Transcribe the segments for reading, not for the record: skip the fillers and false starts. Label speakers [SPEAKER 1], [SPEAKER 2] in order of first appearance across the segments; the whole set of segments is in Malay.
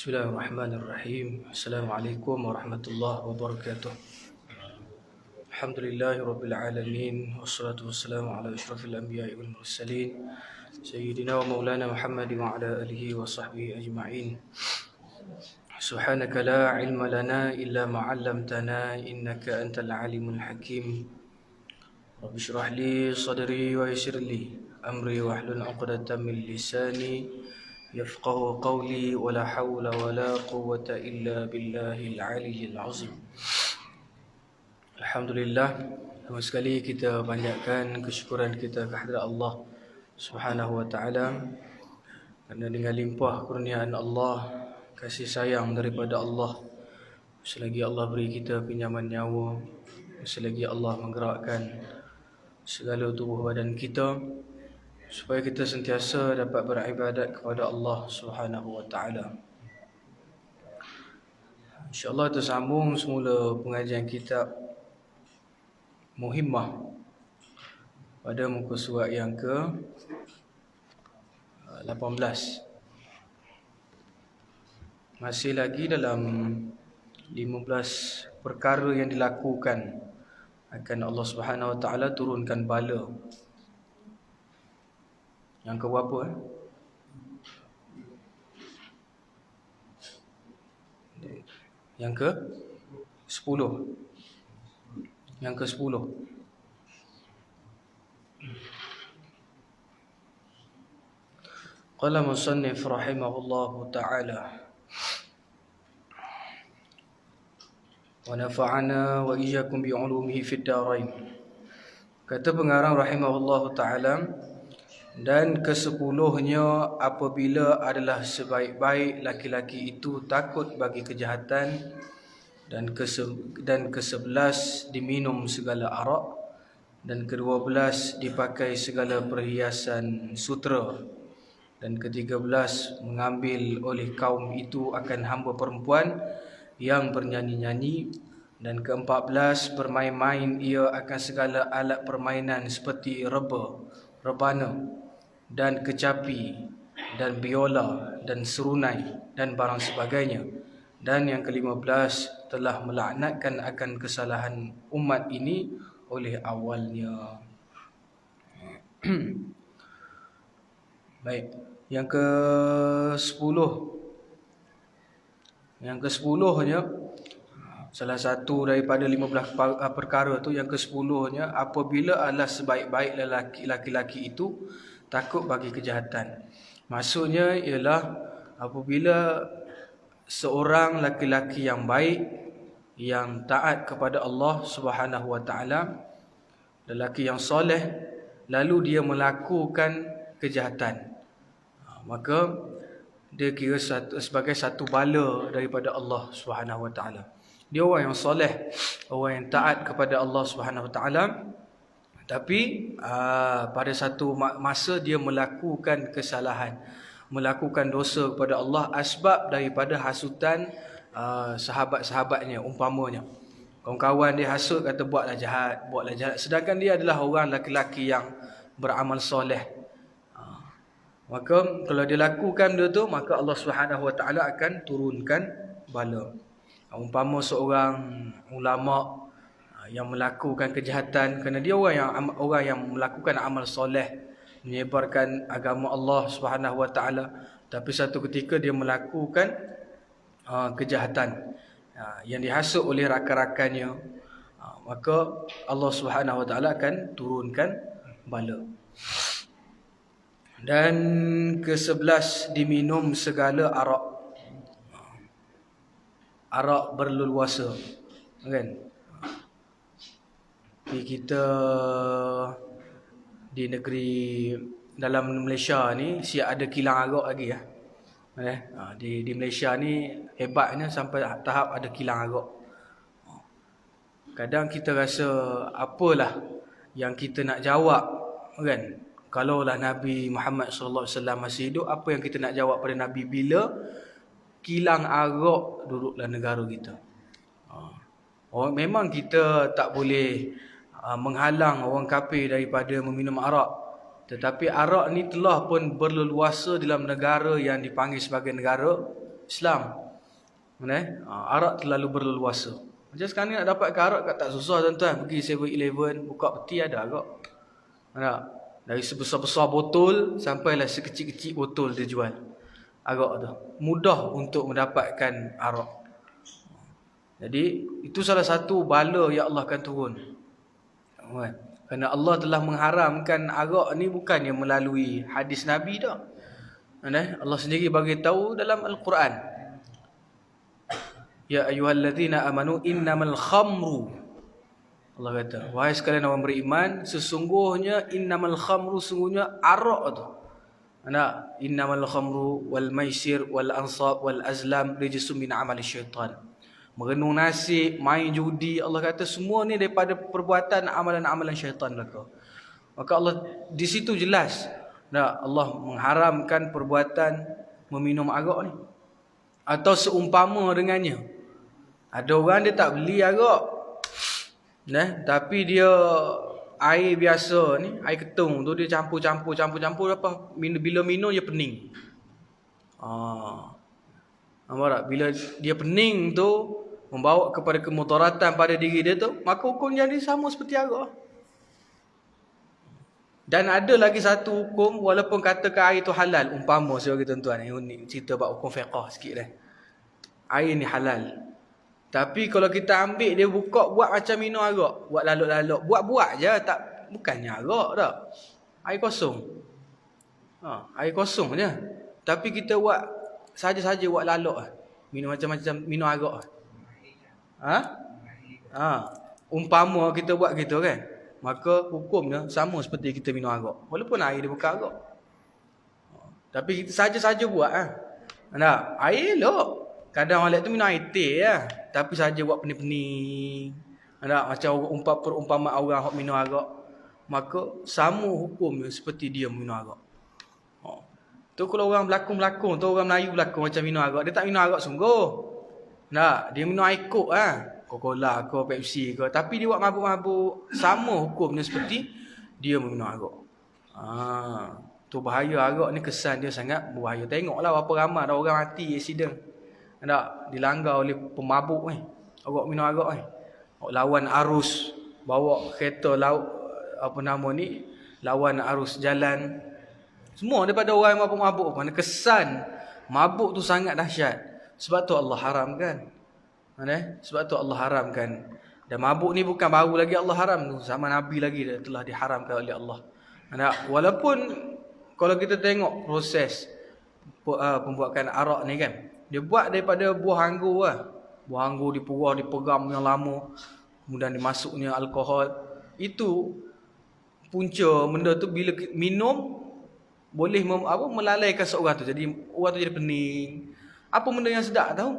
[SPEAKER 1] Bismillahirrahmanirrahim. Assalamualaikum warahmatullahi wabarakatuh. Alhamdulillahi rabbil alamin. Wassalatu wassalamu ala asyrafil anbiya'i wal mursalin Sayyidina wa maulana Muhammad wa ala alihi wa sahbihi ajma'in. Subhanaka la ilma lana illa ma 'allamtana innaka antal alimul hakim. Rabbi shrah li sadri wa yassir li amri wahlul 'uqdatam min lisani yafqahu qawli wa la hawla wa la quwwata illa billahil aliyyil azim. Alhamdulillah, pertama sekali kita panjatkan kesyukuran kita kehadrat Allah Subhanahu wa taala kerana dengan limpah kurniaan Allah, kasih sayang daripada Allah, selagi Allah beri kita pinjaman nyawa, selagi Allah menggerakkan segala tubuh badan kita supaya kita sentiasa dapat beribadat kepada Allah Subhanahu wa taala. InsyaAllah tersambung semula pengajian kitab Muhimmah pada muka surat yang ke 18. Masih lagi dalam 15 perkara yang dilakukan akan Allah Subhanahu wa taala turunkan bala. Yang ke berapa? Yang ke 10. Yang ke 10. Qala musannif rahimahullahu ta'ala wa nafa'ana wa iyyakum bi'ulumihi fid darain. Kata pengarang rahimahullahu ta'ala, dan ke-10-nya apabila adalah sebaik-baik laki-laki itu takut bagi kejahatan, dan ke-11 diminum segala arak, dan ke-12 dipakai segala perhiasan sutera, dan ke-13 mengambil oleh kaum itu akan hamba perempuan yang bernyanyi-nyanyi, dan ke-14 bermain-main ia akan segala alat permainan seperti rebana dan kecapi dan biola dan serunai dan barang sebagainya. Dan yang ke-15 telah melaknatkan akan kesalahan umat ini oleh awalnya. Baik, yang ke-10. Yang ke-10-nya, salah satu daripada 15 perkara tu, yang ke-10-nya apabila adalah sebaik-baik laki-laki itu takut bagi kejahatan. Maksudnya ialah apabila seorang laki-laki yang baik, yang taat kepada Allah Subhanahu wa taala, lelaki yang soleh, lalu dia melakukan kejahatan, maka dia kira sebagai satu bala daripada Allah Subhanahu wa taala. Dia orang yang soleh, orang yang taat kepada Allah Subhanahu wa taala, tapi pada satu masa dia melakukan kesalahan, melakukan dosa kepada Allah asbab daripada hasutan sahabat-sahabatnya. Umpamanya kawan-kawan dia hasut, kata buatlah jahat, sedangkan dia adalah orang laki-laki yang beramal soleh. Maka kalau dia lakukan benda tu, maka Allah Subhanahu wa taala akan turunkan bala. Umpama seorang ulama yang melakukan kejahatan kerana dia orang yang melakukan amal soleh, menyebarkan agama Allah Subhanahu wa taala, tapi satu ketika dia melakukan kejahatan yang dihasut oleh rakan-rakannya, maka Allah Subhanahu wa taala akan turunkan bala. Dan ke-11 diminum segala arak berleluasa, kan? Kita di negeri dalam Malaysia ni siap ada kilang arak lagi ya. Di Malaysia ni hebatnya sampai tahap ada kilang arak. Kadang kita rasa apalah yang kita nak jawab, kan? Kalaulah Nabi Muhammad sallallahu alaihi wasallam masih hidup, apa yang kita nak jawab pada Nabi bila kilang arak duduk dalam negara kita? Memang kita tak boleh menghalang orang kafir daripada meminum arak, tetapi arak ni telah pun berleluasa dalam negara yang dipanggil sebagai negara Islam. Arak terlalu berleluasa. Macam sekarang ni nak dapatkan arak kat tak susah tuan-tuan. Pergi 7-Eleven, buka peti ada arak. Dari sebesar-besar botol sampailah sekecil-kecil botol dia jual arak tu. Mudah untuk mendapatkan arak. Jadi itu salah satu bala yang Allah akan turun. Kerana Allah telah mengharamkan arak ni bukannya melalui hadis Nabi dah. Allah sendiri bagi tahu dalam Al-Quran. Ya ayyuhallazina amanu innamal khamru. Allah kata, wahai sekalian orang beriman, sesungguhnya innamal khamru, sesungguhnya arak tu. Innamal khamru wal maisir wal ansab wal azlam rijsum min amali syaitan. Merenung nasib, main judi, Allah kata semua ni daripada perbuatan amalan-amalan syaitan belaka. Maka Allah di situ jelas, Allah mengharamkan perbuatan meminum arak ni. Atau seumpama dengannya. Ada orang dia tak beli arak. Tapi dia air biasa ni, air ketung tu dia campur apa? Bila minum dia pening. Nampak tak? Bila dia pening tu membawa kepada kemudaratan pada diri dia tu, maka hukum jadi sama seperti arak. Dan ada lagi satu hukum, walaupun katakan air tu halal, umpama saya bagi tuan-tuan ni cerita bab hukum fiqh sikit dah. Air ni halal. Tapi kalau kita ambil dia buka buat macam minum arak, buat laluk-laluk, buat-buat je, tak bukannya arak dah. Air kosong. Air kosong je. Tapi kita buat saja-saja buat laluk. Minum macam-macam, minum arak. Umpama kita buat gitu kan, maka hukumnya sama seperti kita minum arak. Walaupun air dia bukan arak. Tapi kita saja-saja buat air elok. Kadang orang lain tu minum air teh tapi saja buat pening-pening. Macam perumpamaan orang yang minum arak, maka sama hukumnya seperti dia minum arak. Tu kalau orang berlakon-berlakon tu, orang Melayu berlakon macam minum arak, dia tak minum arak sungguh. Dia minum air kok Coca-Cola ke Pepsi ke, tapi dia buat mabuk-mabuk, sama hukumnya seperti dia minum arak. Tu bahaya arak ni, kesan dia sangat berbahaya. Tengoklah berapa ramai dah orang mati accident. Dilanggar oleh pemabuk ni. Awak minum arak ni. Lawan arus, bawa kereta laut, lawan arus jalan. Semua daripada orang yang mabuk-mabuk. Mana kesan mabuk tu sangat dahsyat. Sebab tu Allah haramkan. Sebab tu Allah haramkan. Dan mabuk ni bukan baru lagi Allah haram tu. Zaman Nabi lagi telah diharamkan oleh Allah. Walaupun kalau kita tengok proses pembuatan arak ni kan, dia buat daripada buah anggur Buah anggur diperah, diperam yang lama, kemudian dimasuknya alkohol. Itu punca benda tu, bila minum boleh melalaikan seorang tu. Jadi orang tu jadi pening. Apa benda yang sedap tahu?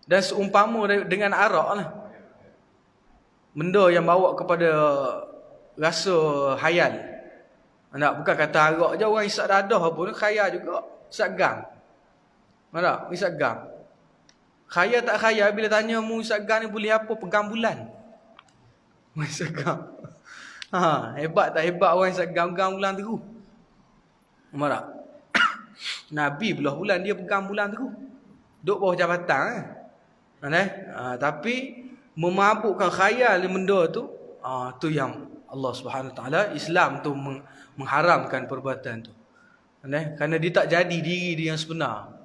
[SPEAKER 1] Dan seumpama dengan arak lah. Benda yang bawa kepada rasa khayal. Bukan kata arak je, orang isap dadah pun khayal juga. Isap gang. Isap gang. Khayal tak khayal, bila tanya mu isap gang ni boleh apa? Pegang bulan. Isap gang. Hebat tak hebat orang isap gang bulan terus. Nampak tak? Nabi belah bulan, dia pegang bulan terus. Duduk bawah jabatan tapi memabukkan khayal benda tu, tu yang Allah Subhanahu Wa Taala, Islam tu mengharamkan perbuatan tu. Kerana dia tak jadi diri dia yang sebenar.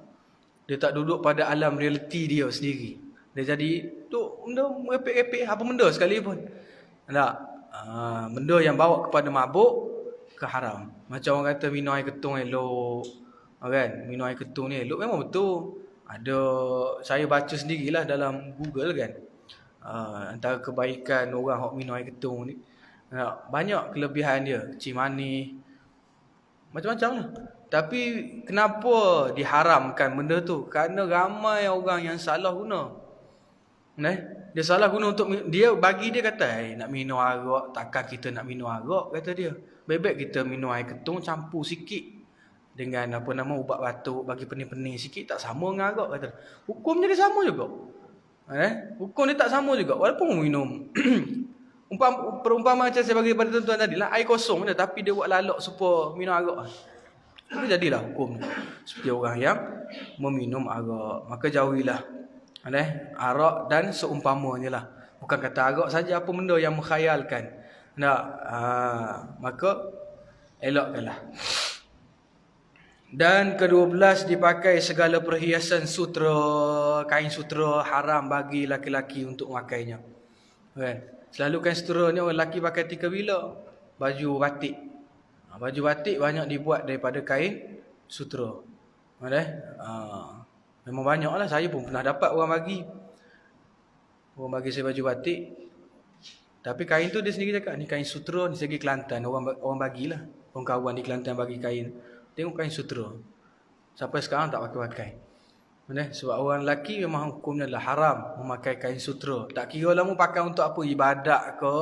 [SPEAKER 1] Dia tak duduk pada alam realiti dia sendiri. Dia jadi tu benda merepek-repek apa benda sekalipun. Benda yang bawa kepada mabuk ke haram. Macam orang kata minum air ketung elok. Kan? Minum air ketung ni elok, memang betul. Ada, saya baca sendirilah dalam Google kan. Antara kebaikan orang yang minum air ketung ni, banyak kelebihan dia. Kecil manis, macam-macam lah. Tapi kenapa diharamkan benda tu? Kerana ramai orang yang salah guna. Dia salah guna untuk dia, bagi dia kata, nak minum arak, takkan kita nak minum arak, kata dia. Baik-baik kita minum air ketung campur sikit dengan ubat batuk, bagi pening-pening sikit, tak sama dengan arak, kata. Hukum jadi sama juga. Hukum dia tak sama juga walaupun minum. Perumpamaan macam saya bagi pada tuan-tuan tadi lah, air kosong je tapi dia buat lalok supaya minum arak. Maka jadilah hukum seperti orang yang meminum arak. Maka jauhilah arak dan seumpamanya lah. Bukan kata arak saja, apa benda yang mengkhayalkan. Maka elakkanlah. Dan ke-12, dipakai segala perhiasan sutera. Kain sutera haram bagi laki-laki untuk memakainya. Kan? Selalu kain sutera ni orang lelaki pakai tika bila? Baju batik. Baju batik banyak dibuat daripada kain sutera. Memang banyak lah. Saya pun pernah dapat orang bagi. Orang bagi saya baju batik. Tapi kain tu dia sendiri cakap, ni kain sutera, ni segi Kelantan. Orang bagilah. Orang kawan di Kelantan bagi kain. Tengok kain sutera. Sampai sekarang tak pakai-pakai. Sebab orang lelaki memang hukumnya adalah haram memakai kain sutera. Tak kira lah mu pakai untuk apa, ibadat ke,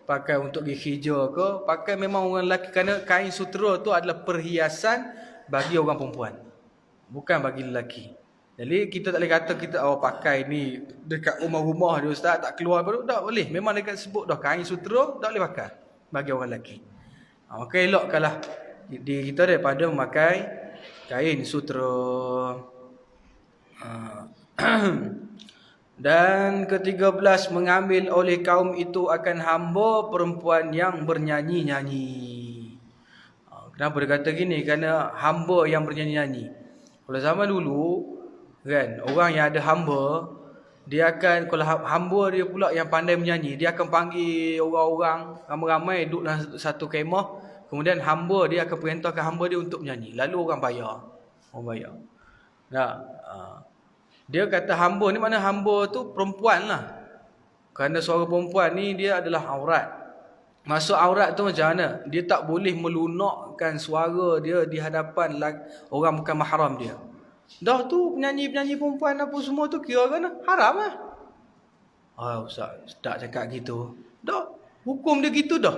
[SPEAKER 1] pakai untuk pergi kerja ke, pakai memang orang lelaki. Kerana kain sutera tu adalah perhiasan bagi orang perempuan, bukan bagi lelaki. Jadi kita tak boleh kata kita pakai ni dekat rumah-rumah dia ustaz, tak keluar baru tak boleh. Memang dekat sebut dah kain sutera tak boleh pakai bagi orang lelaki. Maka elokkanlah diri kita daripada memakai kain sutera. Dan ke-13, mengambil oleh kaum itu akan hamba perempuan yang bernyanyi-nyanyi. Kenapa dia kata gini? Kerana hamba yang bernyanyi-nyanyi. Kalau zaman dulu kan, orang yang ada hamba, dia akan, kalau hamba dia pula yang pandai menyanyi, dia akan panggil orang-orang ramai-ramai duduk dalam satu kemah. Kemudian hamba dia akan perintahkan hamba dia untuk menyanyi. Lalu orang bayar. Dia kata hamba ni, mana hamba tu perempuan lah. Kerana suara perempuan ni dia adalah aurat. Masuk aurat tu macam mana? Dia tak boleh melunakkan suara dia di hadapan orang bukan mahram dia. Dah tu penyanyi-penyanyi perempuan apa semua tu kira kan haram lah. Ustaz tak cakap gitu. Dah, hukum dia gitu dah.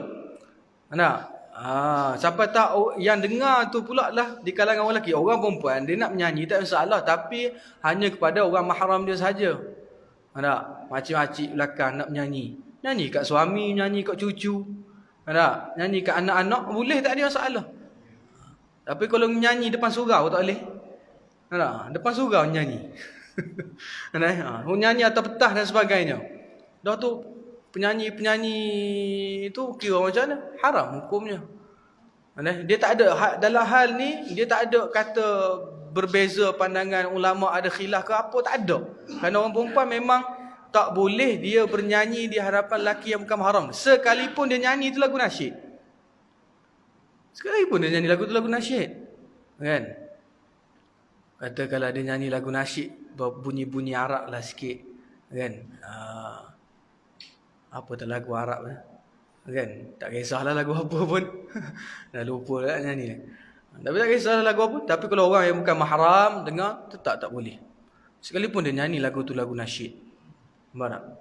[SPEAKER 1] Siapa tak yang dengar tu pula lah di kalangan orang lelaki. Orang perempuan dia nak menyanyi tak masalah, tapi hanya kepada orang mahram dia saja. Makcik-makcik belakang nak menyanyi. Nyanyi kat suami, nyanyi kat cucu. Nyanyi kat anak-anak boleh, tak ada masalah. Tapi kalau menyanyi depan surau tak boleh. Depan surau nyanyi. Nyanyi atas petah dan sebagainya. Dah tu penyanyi-penyanyi itu kira macam mana? Haram hukumnya. Dia tak ada dalam hal ni, dia tak ada kata berbeza pandangan ulama, ada khilaf ke apa, tak ada. Kerana orang perempuan memang tak boleh dia bernyanyi di hadapan lelaki yang bukan mahram. Sekalipun dia nyanyi itu lagu nasyid. Sekalipun dia nyanyi lagu tu lagu nasyid. Kan? Kata kalau dia nyanyi lagu nasyid bunyi-bunyi Arab lah sikit. Kan? Apa tu lagu Arab lah. Kan? Tak kisahlah lagu apa pun. Dah lupa lah nyanyi. Tapi tak kisahlah lagu apa. Tapi kalau orang yang bukan mahram dengar, tetap tak boleh. Sekalipun dia nyanyi lagu tu lagu nasyid.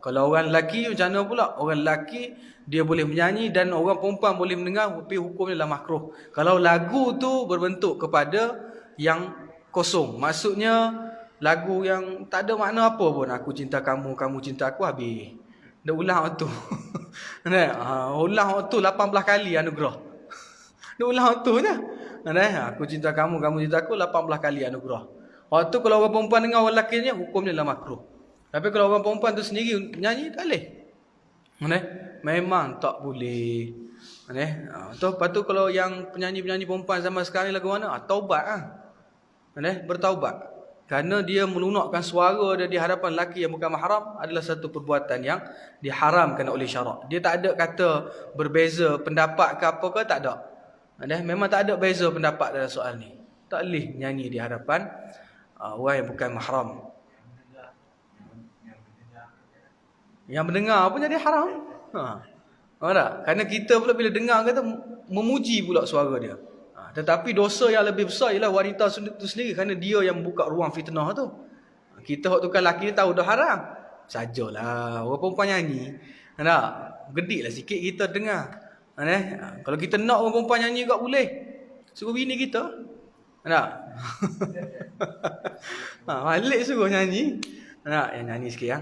[SPEAKER 1] Kalau orang lelaki macam mana pula? Orang lelaki dia boleh menyanyi dan orang perempuan boleh mendengar, tapi hukumnya adalah makruh. Kalau lagu tu berbentuk kepada yang kosong, maksudnya lagu yang tak ada makna apa pun. Aku cinta kamu, kamu cinta aku, habis. Dia ulang waktu. Ulang waktu 18 kali anugerah. Dia ulang waktu je. Aku cinta kamu, kamu cinta aku, 18 kali anugerah. Waktu kalau orang perempuan dengar orang lelaki ni, hukumnya adalah makruh. Tapi kalau orang perempuan tu sendiri nyanyi, tak boleh. Memang tak boleh. Lepas tu kalau yang penyanyi-penyanyi perempuan zaman sekarang ni lagu mana? Taubat lah. Bertaubat. Kerana dia melunakkan suara dia di hadapan lelaki yang bukan mahram adalah satu perbuatan yang diharamkan oleh syarak. Dia tak ada kata berbeza pendapat ke apa ke, tak ada. Memang tak ada beza pendapat dalam soal ni. Tak boleh nyanyi di hadapan orang yang bukan mahram. Yang mendengar pun jadi haram. Kerana kita pula bila dengar kata memuji pula suara dia. Tetapi dosa yang lebih besar ialah wanita itu sendiri, kerana dia yang buka ruang fitnah tu. Kita hak tukar lelaki ni tahu dah haram. Sajalah orang perempuan nyanyi. Gediklah sikit kita dengar. Kalau kita nak orang perempuan nyanyi juga boleh. Suruh bini kita. Malik suruh nyanyi. Yang nyanyi sikit ya.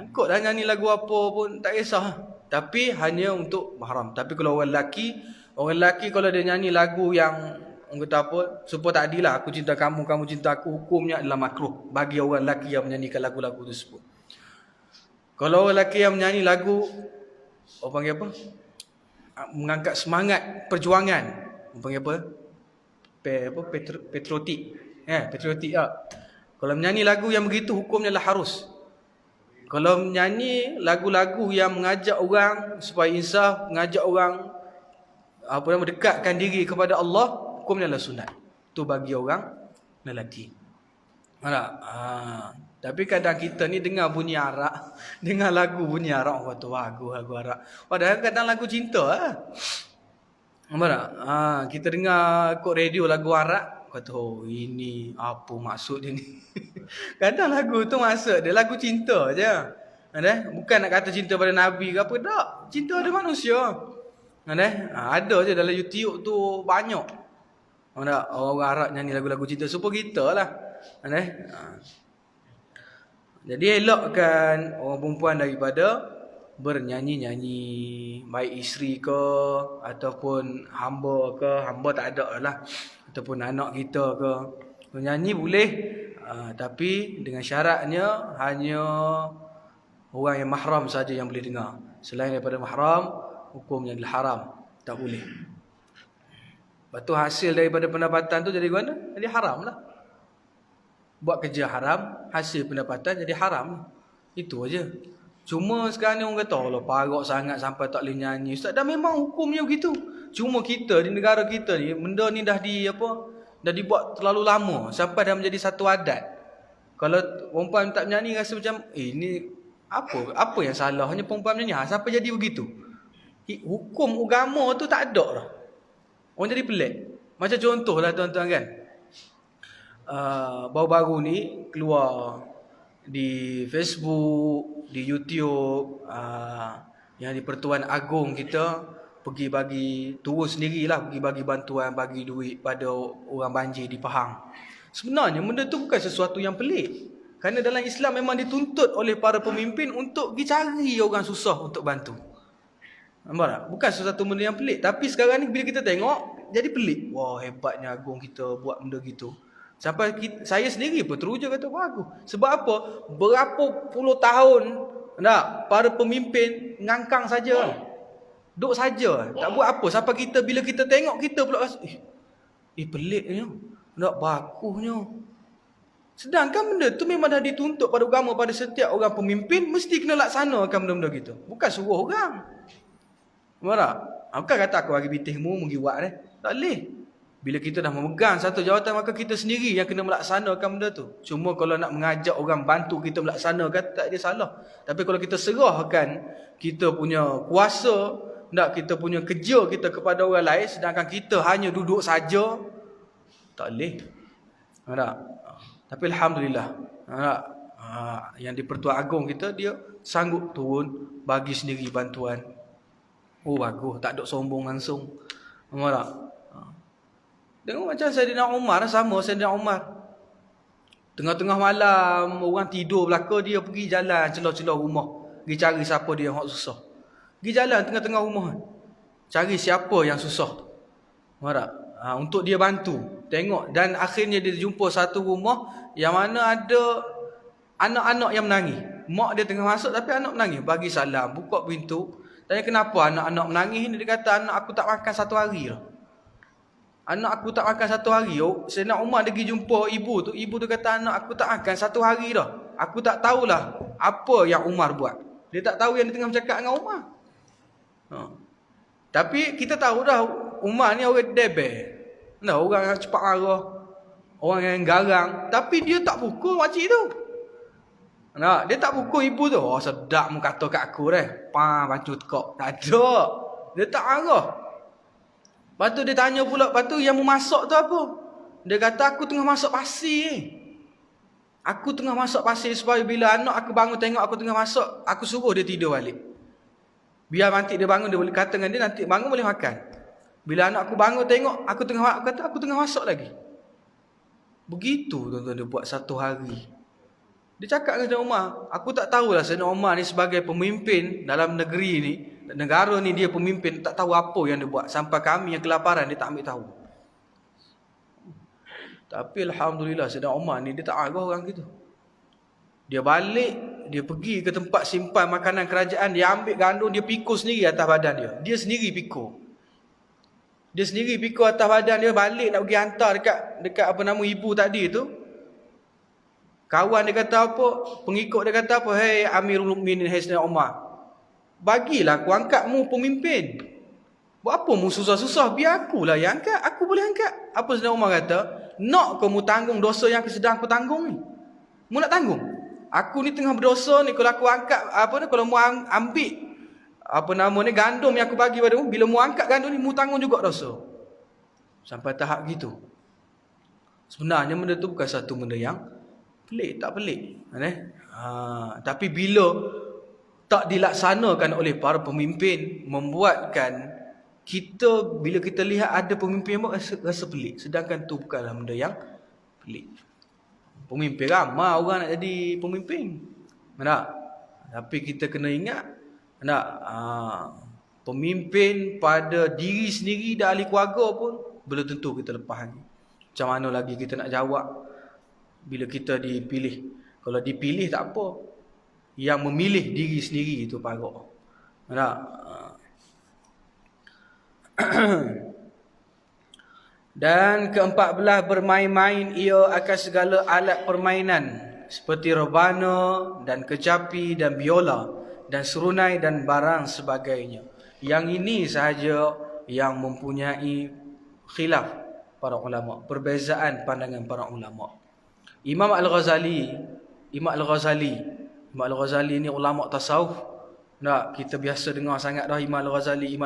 [SPEAKER 1] Ikut dah nyanyi lagu apa pun tak kisah. Tapi hanya untuk mahram. Tapi kalau orang lelaki kalau dia nyanyi lagu yang Orang kata apa? Supaya tak adil lah. Aku cinta kamu, kamu cinta aku. Hukumnya adalah makruh bagi orang lelaki yang menyanyikan lagu-lagu tersebut. Kalau orang lelaki yang menyanyi lagu, orang panggil apa? Mengangkat semangat perjuangan. Orang panggil apa? Patriotik. Patriotik lah. Kalau menyanyi lagu yang begitu, hukumnya adalah harus. Kalau menyanyi lagu-lagu yang mengajak orang supaya insaf, mengajak orang dekatkan diri kepada Allah, hukumnya adalah sunat. Itu bagi orang lelaki. Tapi kadang kita ni dengar bunyi arak, dengar lagu bunyi arak, orang kata lagu arak. Padahal kadang lagu cinta lah. Kita dengar kod radio lagu arak, kata ini apa maksud dia ni. Kadang lagu tu maksud dia lagu cinta je. Bukan nak kata cinta pada Nabi ke apa, tak. Cinta ada manusia. Ada je dalam YouTube tu banyak. Orang Arab nyanyi lagu-lagu cinta supaya kita lah. Jadi elokkan orang perempuan daripada bernyanyi-nyanyi, baik isteri ke ataupun hamba tak ada lah, ataupun anak kita ke. Menyanyi boleh, tapi dengan syaratnya hanya orang yang mahram saja yang boleh dengar. Selain daripada mahram, hukumnya adalah haram, tak boleh. Lepas tu hasil daripada pendapatan tu jadi mana? Jadi haram lah. Buat kerja haram, hasil pendapatan jadi haram. Itu aja. Cuma sekarang ni orang kata, Allah parok sangat sampai tak boleh nyanyi. Ustaz, dah memang hukumnya begitu. Cuma kita di negara kita ni, benda ni dah dibuat terlalu lama sampai dah menjadi satu adat. Kalau perempuan tak menyanyi rasa macam ni apa yang salah, hanya perempuan menyanyi sampai jadi begitu. Hukum agama tu tak ada dah. Orang jadi pelik. Macam contohlah tuan-tuan kan, baru-baru ni keluar di Facebook, di YouTube, yang di Pertuan Agong kita pergi turun sendirilah, pergi bagi bantuan, bagi duit pada orang banjir di Pahang. Sebenarnya benda tu bukan sesuatu yang pelik. Kerana dalam Islam memang dituntut oleh para pemimpin untuk pergi cari orang susah untuk bantu. Nampak tak? Bukan sesuatu benda yang pelik. Tapi sekarang ni bila kita tengok, jadi pelik. Wah, hebatnya Agong kita buat benda gitu. Sampai saya sendiri pun teruja kata bagus. Sebab apa? Berapa puluh tahun para pemimpin ngangkang saja. Duk saja, tak buat apa. Sampai bila kita tengok, kita pula rasa peliknya. Tak bagusnya. Sedangkan benda tu memang dah dituntut pada agama, pada setiap orang pemimpin mesti kena laksanakan benda-benda gitu. Bukan suruh orang. Nampak? Bukan kata aku bagi bitihmu pergi buat tak boleh. Bila kita dah memegang satu jawatan, maka kita sendiri yang kena melaksanakan benda tu. Cuma kalau nak mengajak orang bantu kita melaksanakan, tak ada salah. Tapi kalau kita serahkan kita punya kuasa, kita punya kerja kita kepada orang lain, sedangkan kita hanya duduk saja, tak boleh. Tak? Tapi Alhamdulillah, yang di Pertuan Agong kita, dia sanggup turun bagi sendiri bantuan. Bagus, tak ada sombong langsung. Nampak tak? Tengok macam Saidina Umar, sama Saidina Umar. Tengah-tengah malam, orang tidur belaka, dia pergi jalan celah-celah rumah. Pergi cari siapa dia yang susah. Pergi jalan tengah-tengah rumah. Cari siapa yang susah. Nampak tak? Untuk dia bantu. Tengok, dan akhirnya dia jumpa satu rumah yang mana ada anak-anak yang menangis. Mak dia tengah masuk tapi anak menangis. Bagi salam, buka pintu. Tanya kenapa anak-anak menangis ni. Dia kata, anak aku tak makan satu hari lah. Anak aku tak makan satu hari. Sayyidina Umar dia pergi jumpa ibu tu. Ibu tu kata, anak aku tak makan satu hari dah. Aku tak tahulah apa yang Umar buat. Dia tak tahu yang dia tengah bercakap dengan Umar. Tapi kita tahu dah, Umar ni orang debel. Orang yang cepat marah, orang yang garang. Tapi dia tak pukul makcik tu. Dia tak pukul ibu tu. Sedap mu kata kat aku bancu tekak. Tak ada. Dia tak marah. Lepas tu dia tanya pula, lepas tu yang mu masak tu apa? Dia kata, aku tengah masak pasir. Aku tengah masak pasir supaya bila anak aku bangun tengok aku tengah masak, aku suruh dia tidur balik. Biar nanti dia bangun, dia boleh kata dengan dia, nanti bangun boleh makan. Bila anak aku bangun tengok aku tengah masak lagi. Begitu tuan-tuan dia buat satu hari. Dia cakap dengan Saidina Umar, aku tak tahulah Saidina Umar ni sebagai pemimpin dalam negeri ni, negara ni dia pemimpin, tak tahu apa yang dia buat. Sampai kami yang kelaparan dia tak ambil tahu. Tapi alhamdulillah Saidina Umar ni dia tak arah orang gitu. Dia balik, dia pergi ke tempat simpan makanan kerajaan, dia ambil gandum, dia pikul sendiri atas badan dia. Dia sendiri pikul. Dia sendiri pikul atas badan dia, balik nak pergi hantar dekat apa nama ibu tadi tu. Kawan dia kata apa? Pengikut dia kata apa? Hei Amirul Mukminin, hei Saidina Umar, bagilah aku angkat mu pemimpin. Buat apa mu susah-susah? Biar akulah yang angkat. Aku boleh angkat. Apa Saidina Umar kata? Nak kamu tanggung dosa yang sedang aku tanggung ni? Mu nak tanggung? Aku ni tengah berdosa ni. Kalau aku angkat apa ni? Kalau mu ambil apa nama ni gandum yang aku bagi padamu, bila mu angkat gandum ni, mu tanggung juga dosa. Sampai tahap gitu. Sebenarnya benda tu bukan satu benda yang pelik, tak pelik. Tapi bila tak dilaksanakan oleh para pemimpin, membuatkan kita, bila kita lihat ada pemimpin yang rasa pelik. Sedangkan tu bukanlah benda yang pelik. Pemimpin ramai orang nak jadi pemimpin. Tak? Tapi kita kena ingat, pemimpin pada diri sendiri dan ahli keluarga pun belum tentu kita lepas lagi. Macam mana lagi kita nak jawab bila kita dipilih? Kalau dipilih tak apa, yang memilih diri sendiri itu parok. Dan ke-14, bermain-main ia akan segala alat permainan seperti rebana dan kecapi dan biola dan serunai dan barang sebagainya. Yang ini sahaja yang mempunyai khilaf para ulama, perbezaan pandangan para ulama. Imam Al-Ghazali ni ulama tasawuf. Kita biasa dengar sangat dah Imam Al-Ghazali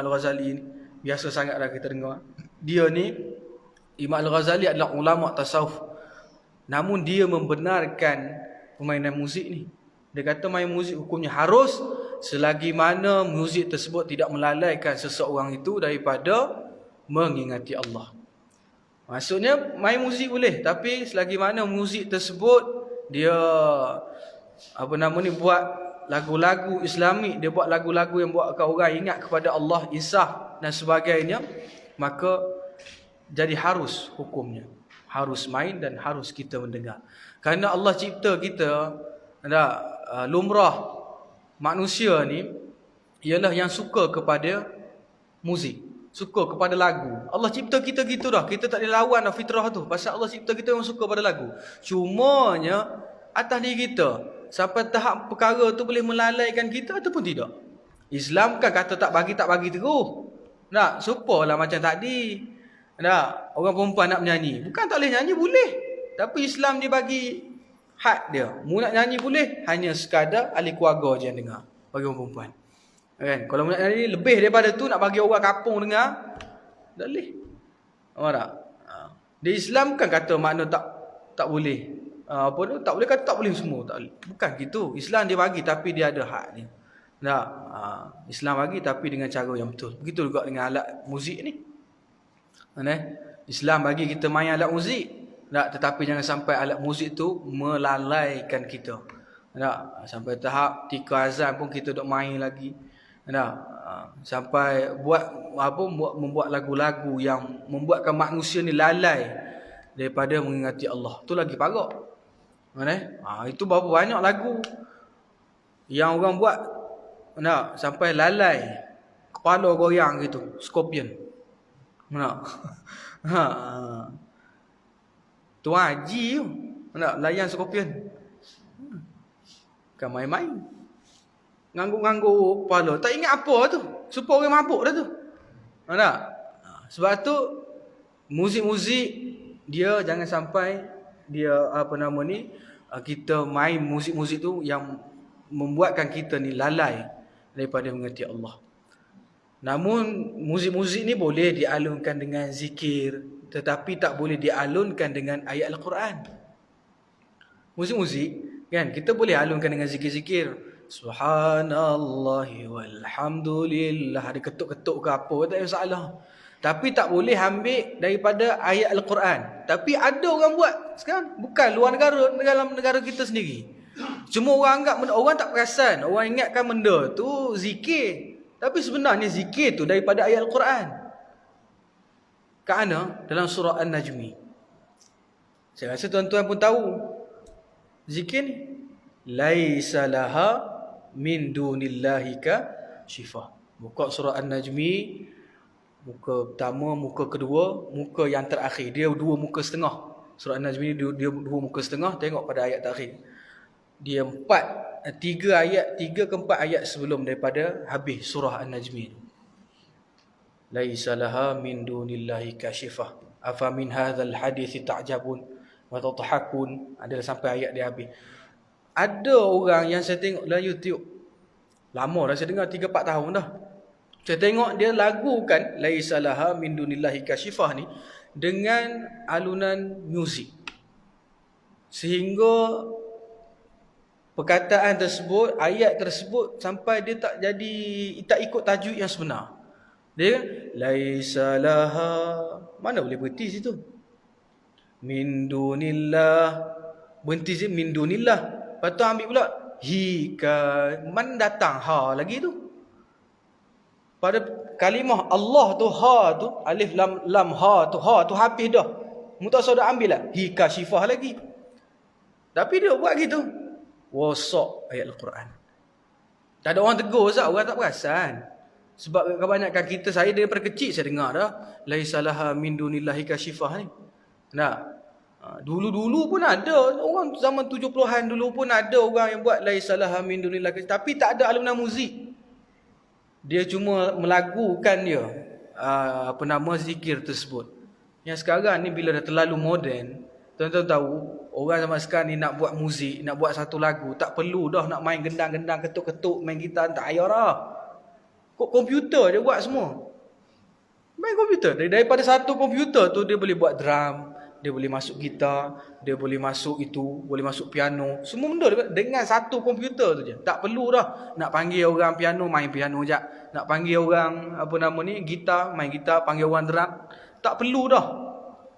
[SPEAKER 1] ni. Biasa sangat dah kita dengar. Dia ni, Imam Al-Ghazali adalah ulama tasawuf. Namun dia membenarkan permainan muzik ni. Dia kata main muzik hukumnya harus selagi mana muzik tersebut tidak melalaikan seseorang itu daripada mengingati Allah. Maksudnya main muzik boleh, tapi selagi mana muzik tersebut dia buat lagu-lagu Islamik, dia buat lagu-lagu yang buatkan orang ingat kepada Allah, insaf dan sebagainya, maka jadi harus hukumnya. Harus main dan harus kita mendengar. Kerana Allah cipta kita, lumrah manusia ni ialah yang suka kepada muzik, suka kepada lagu. Allah cipta kita gitu dah. Kita tak boleh lawan dah fitrah tu. Pasal Allah cipta kita yang suka pada lagu. Cumanya atas diri kita, sampai tahap perkara tu boleh melalaikan kita ataupun tidak. Islam kan kata tak bagi terus. Supalah macam tadi. Orang perempuan nak menyanyi, bukan tak boleh nyanyi, boleh. Tapi Islam dia bagi had dia. Mu nak nyanyi boleh, hanya sekadar ahli keluarga je yang dengar, bagi orang perempuan. Kan? Kalau nak nyanyi lebih daripada tu, nak bagi orang kampung dengar, tak boleh. Tak? Di Islam kan kata makna tak boleh. Tak boleh kata tak boleh semua, tak boleh. Bukan gitu. Islam dia bagi tapi dia ada hak dia. Islam bagi tapi dengan cara yang betul. Begitu juga dengan alat muzik ni. Islam bagi kita main alat muzik, tetapi jangan sampai alat muzik tu melalaikan kita. Sampai tahap tika azan pun kita duk main lagi. Sampai membuat lagu-lagu yang membuatkan manusia ni lalai daripada mengingati Allah. Tu lagi parah. Itu berapa banyak lagu yang orang buat sampai lalai, kepala goyang gitu, Scorpion. Tu haji tu layan Scorpion. Kan main-main, ngangguk-ngangguk kepala, tak ingat apa tu, supaya orang mabuk dah tu. Sebab tu muzik-muzik dia jangan sampai dia kita main muzik-muzik tu yang membuatkan kita ni lalai daripada mengerti Allah. Namun muzik-muzik ni boleh dialunkan dengan zikir, tetapi tak boleh dialunkan dengan ayat Al-Quran. Muzik-muzik kan kita boleh alunkan dengan zikir-zikir, subhanallahi walhamdulillah, ada ketuk-ketuk ke apa, tak ada masalah. Tapi tak boleh ambil daripada ayat Al-Quran. Tapi ada orang buat sekarang, bukan luar negara, dalam negara kita sendiri. Cuma orang anggap, orang tak perasan, orang ingatkan benda tu zikir. Tapi sebenarnya zikir tu daripada ayat Al-Quran. Kerana dalam surah An-Najmi, Saya rasa tuan-tuan pun tahu zikir ni. Laisa laha min dunillahi kashifah. Buka surah An-Najmi, muka pertama, muka kedua, muka yang terakhir. Dia 2 muka setengah. Surah An-Najmi dia 2 muka setengah. Tengok pada ayat terakhir. Dia 3 ayat, 3 ke 4 ayat sebelum daripada habis surah An-Najmi. Laisa laha min dunillahi kashifah. Afa min hadzal hadits ta'jabun wa tadhakun. Ada sampai ayat dia habis. Ada orang yang saya tengok dalam YouTube, lama dah saya dengar, 3-4 tahun dah. Saya tengok dia lagukan Laisa laha min dunillahi kashifah ni dengan alunan muzik. Sehingga perkataan tersebut, ayat tersebut sampai dia tak ikut tajuk yang sebenar. Dia Laisa laha, mana boleh berhenti situ? Min dunillah, berhenti situ min dunillah. Lepas tu ambil pula hika, mana datang ha lagi tu? Pada kalimah Allah tu, ha tu, alif lam ha tu habis dah. Mutasawwir dah ambil lah hika syifah lagi. Tapi dia buat gitu. Wasak ayat Al-Quran. Tak ada orang tegur Ustaz, orang tak perasan. Sebab kebanyakan kita, saya daripada kecil saya dengar dah laisa laha min dunillahi kashifah ni. Nah, dulu-dulu pun ada orang zaman 70-an dulu pun ada orang yang buat laisa laha min dunillahi, tapi tak ada alunan muzik. Dia cuma melagukan dia zikir tersebut. Yang sekarang ni bila dah terlalu moden, tuan-tuan tahu orang zaman sekarang ni nak buat muzik, nak buat satu lagu, tak perlu dah nak main gendang-gendang, ketuk-ketuk, main gitar, tak payah dah. Kok komputer dia buat semua. Main komputer. Daripada satu komputer tu dia boleh buat drum, dia boleh masuk gitar, dia boleh masuk itu, boleh masuk piano. Semua benda dengan satu komputer tu je. Tak perlu dah nak panggil orang piano, main piano je. Nak panggil orang gitar, main gitar, panggil orang drum. Tak perlu dah.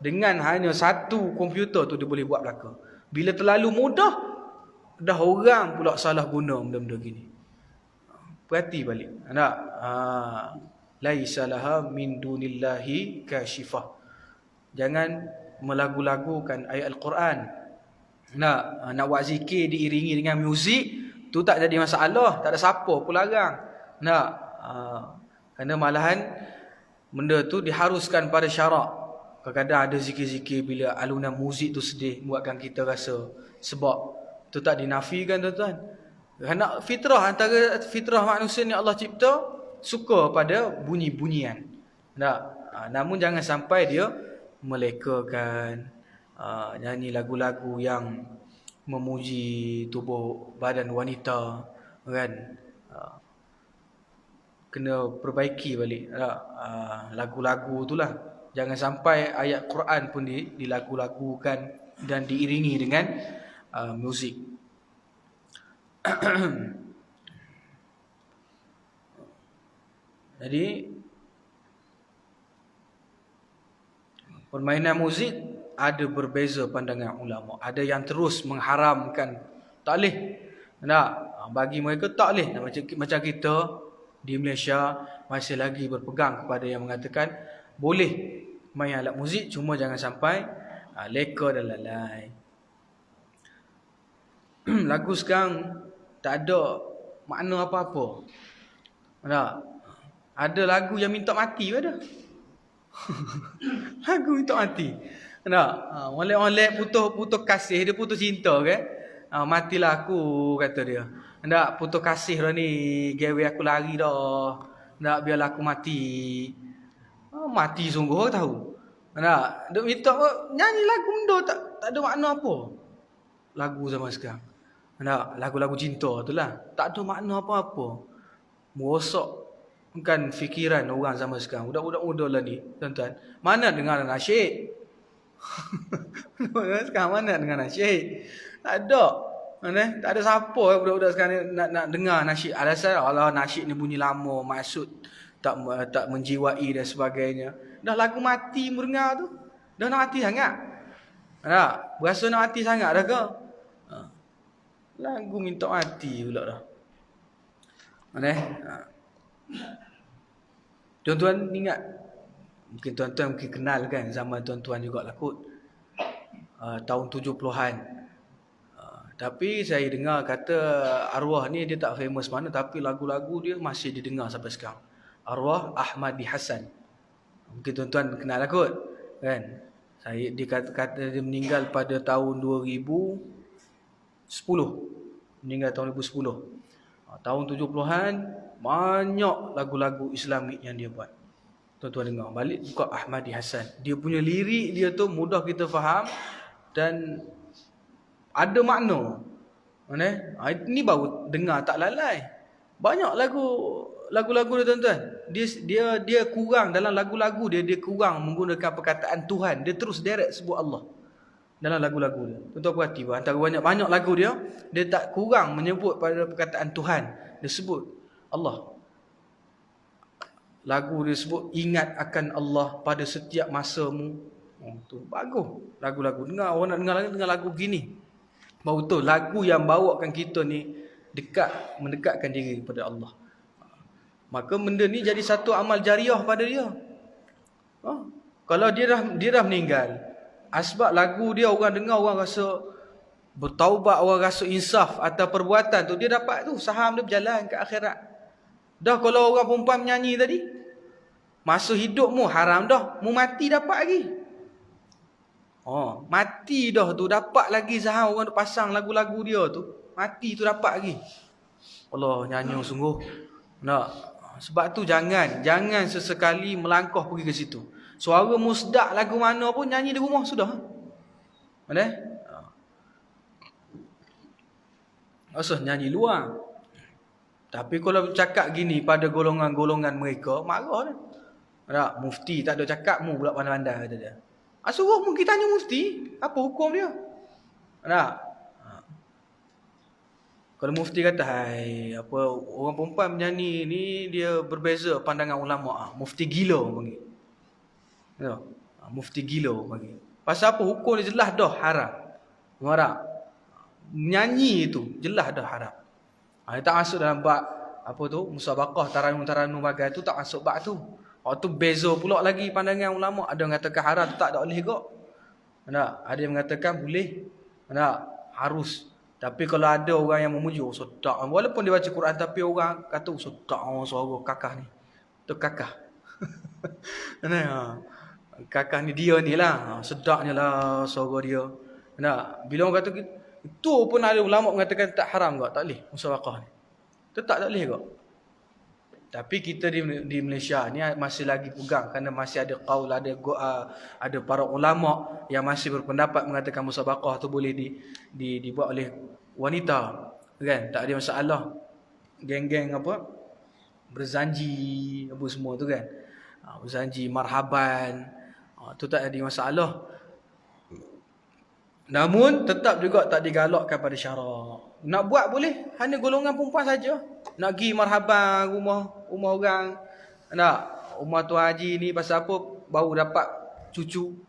[SPEAKER 1] Dengan hanya satu komputer tu dia boleh buat belaka. Bila terlalu mudah, dah orang pula salah guna benda-benda gini. Perhati balik. Nak laisa laha min dunillahi kashifah. Jangan melagu-lagukan ayat Al-Quran. Nak buat zikir diiringi dengan muzik, tu tak jadi masalah, tak ada siapa pun larang. Kerana malahan benda tu diharuskan pada syarak. Kadang-kadang ada zikir-zikir bila alunan muzik tu sedih, buatkan kita rasa. Sebab tu tak dinafikan tuan-tuan. Kerana antara fitrah manusia ni Allah cipta suka pada bunyi-bunyian. Namun jangan sampai dia melekakan, nyanyi lagu-lagu yang memuji tubuh badan wanita, kan? Kena perbaiki balik lagu-lagu itulah. Jangan sampai ayat Quran pun dilagu-lagukan dan diiringi dengan muzik. Jadi permainan muzik ada berbeza pandangan ulama. Ada yang terus mengharamkan, tak boleh. Bagi mereka tak boleh. Macam kita di Malaysia masih lagi berpegang kepada yang mengatakan boleh main alat muzik, cuma jangan sampai leka dan lalai. Lagu sekarang tak ada makna apa-apa. Ada lagu yang minta mati pun ada. Lagu minta mati. Oleh putus kasih, dia putus cinta kan. Matilah aku, kata dia. Putus kasih dah ni, gawe aku lari dah. Biarlah aku mati. Mati sungguh tahu. Dia minta nyanyi lagu benda tak ada makna apa. Lagu zaman sekarang. Lagu-lagu cinta tu lah, tak ada makna apa-apa. Merosak kan fikiran orang zaman sekarang. Budak-budak muda lah ni, tuan-tuan. Mana dengar nasyid? Sekarang mana dengar nasyid? Tak ada. Tak ada siapa budak-budak sekarang nak dengar nasyid. Alasan Allah nasyid ni bunyi lama, maksud tak menjiwai dan sebagainya. Dah lagu mati mendengar tu. Dah nak mati sangat. Berasa nak mati sangat dah ke? Lagu minta mati pula dah. Tuan-tuan ingat, mungkin tuan-tuan kenal kan zaman tuan-tuan jugalah kot. tahun 70-an. Tapi saya dengar kata arwah ni dia tak famous mana, tapi lagu-lagu dia masih didengar sampai sekarang. Arwah Ahmadi Hassan. Mungkin tuan-tuan kenal lah kot, kan? Dia kata dia meninggal pada tahun 2010. Meninggal tahun 2010. Tahun 70-an banyak lagu-lagu Islamik yang dia buat. Tuan-tuan dengar, balik buka Ahmadi Hassan. Dia punya lirik dia tu mudah kita faham dan ada makna. Ini baru dengar tak lalai. Banyak lagu-lagu dia tuan-tuan. Dia kurang dalam lagu-lagu dia kurang menggunakan perkataan Tuhan. Dia terus direct sebut Allah dalam lagu-lagu dia. Tuan-tuan perhati, antara banyak lagu dia tak kurang menyebut pada perkataan Tuhan. Dia sebut Allah. Lagu dia sebut ingat akan Allah pada setiap masamu. Tu bagus lagu-lagu. Dengar orang nak dengar lagu gini. Baru tu lagu yang bawakan kita ni mendekatkan diri kepada Allah. Maka benda ni jadi satu amal jariah pada dia. Kalau dia dah meninggal, asbab lagu dia orang dengar, orang rasa bertaubat, orang rasa insaf atas perbuatan tu, dia dapat tu saham dia berjalan ke akhirat. Dah kalau orang perempuan menyanyi tadi, masa hidupmu haram dah, mu mati dapat lagi. Mati dah tu dapat lagi saham orang pasang lagu-lagu dia tu. Mati tu dapat lagi. Allah, nyanyi sungguh. Nak. Sebab tu jangan sesekali melangkah pergi ke situ. Suara musdak lagu mana pun nyanyi di rumah sudah. Mana? Asal nyanyi luar. Tapi kalau cakap gini pada golongan-golongan mereka, marah dah. Tak, mufti tak ada cakap mu pula pandai-pandai kata dia. Suruh mungkin tanya mufti, apa hukum dia? Tak? Kalau mufti kata, hai, apa orang perempuan menyanyi ni dia berbeza pandangan ulama. Mufti gila panggil. Ya. Mufti gila panggil. Pasal apa hukum dia jelas dah haram. Tak? Menyanyi itu jelas dah haram. Dia tak masuk dalam bab apa tu? Musabaqah taranum bagai tu tak masuk bab tu. Tu beza pula lagi pandangan ulama. Ada yang mengatakan haram tu tak boleh kok. Ada yang mengatakan boleh. Harus. Tapi kalau ada orang yang memuji, sedap. Walaupun dia baca Quran tapi orang kata sedap suara kakak ni. Tu kakak. Kakak ni dia ni lah. Sedapnya lah suara dia. Bila orang kata itu pun ada ulama mengatakan tak haram kok, tak boleh musabaqah ni. Tu tak boleh kok. Tapi kita di Malaysia ni masih lagi pegang kerana masih ada qaul, ada para ulama yang masih berpendapat mengatakan musabaqah tu boleh dibuat oleh wanita, kan? Tak ada masalah. Geng-geng apa? Berzanji apa semua tu kan. Berzanji marhaban. Tu tak ada masalah. Namun tetap juga tak digalakkan pada syarak. Nak buat boleh, hanya golongan perempuan saja. Nak pergi marhaban rumah orang. Rumah Tuan Haji ni pasal apa baru dapat cucu.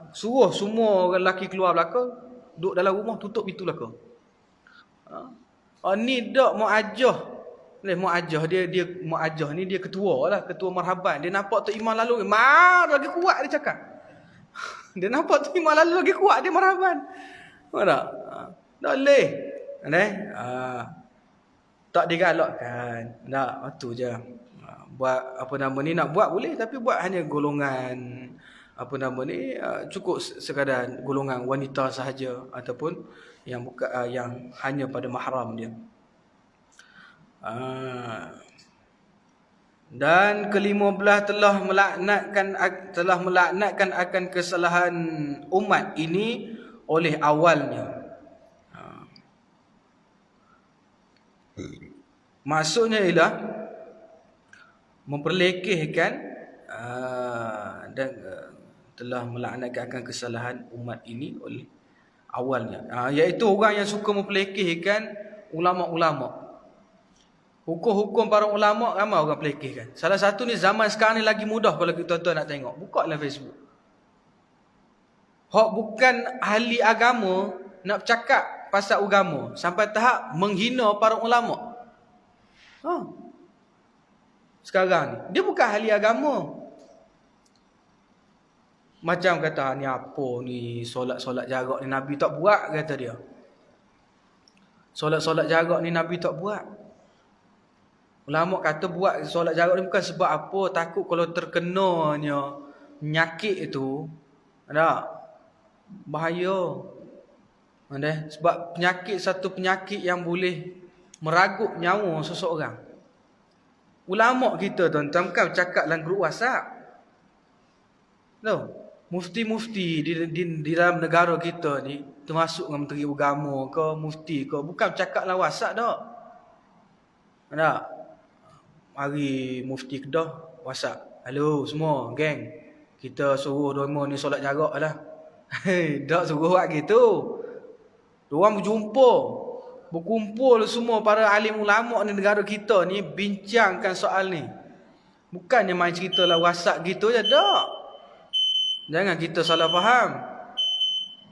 [SPEAKER 1] Suruh semua orang lelaki keluar belakang, duduk dalam rumah tutup pintu belakang. Ni dak muajah. Muajah dia muajah ni dia ketua lah, ketua marhaban. Dia nampak tu imam lalu, lagi kuat dia cakap. Dia nampak tu imam lalu lagi kuat dia marhaban. Tak boleh. Tak digalakkan. Tu je. Buat apa nama ni nak buat boleh, tapi buat hanya golongan apa nama ni cukup sekadar golongan wanita sahaja ataupun yang bukan yang hanya pada mahram dia. Dan ke-15 telah melaknatkan akan kesalahan umat ini oleh awalnya. Maksudnya ialah memperlekehkan dan telah melaknatkan akan kesalahan umat ini oleh awalnya, iaitu orang yang suka memperlekehkan ulama-ulama. Hukum-hukum para ulama ramai orang pelekehkan. Salah satu ni zaman sekarang ni lagi mudah kalau tuan-tuan nak tengok. Buka dalam Facebook. Hak bukan ahli agama nak bercakap pasal agama sampai tahap menghina para ulama. Sekarang ni dia bukan ahli agama. Macam kata, ni apa ni, solat-solat jarak ni Nabi tak buat, kata dia. Solat-solat jarak ni Nabi tak buat. Ulama kata buat solat jarak ni bukan sebab apa, takut kalau terkenanya penyakit itu, ada bahaya. Ada sebab penyakit, satu penyakit yang boleh meragut nyawa seseorang. Ulama kita tuan-tuan kan cakap dalam grup WhatsApp. Tahu? Mufti-mufti di dalam negara kita ni, termasuk dengan menteri agama ke, mufti ke, bukan cakap dalam WhatsApp dah. Ada? Mari mufti Kedah WhatsApp. Halo semua, geng. Kita suruh demo ni solat jarak lah. Tak suruh buat gitu. Diorang berkumpul semua para alim ulama ni negara kita ni, bincangkan soal ni. Bukannya main cerita lah WhatsApp gitu je, tak. Jangan kita salah faham.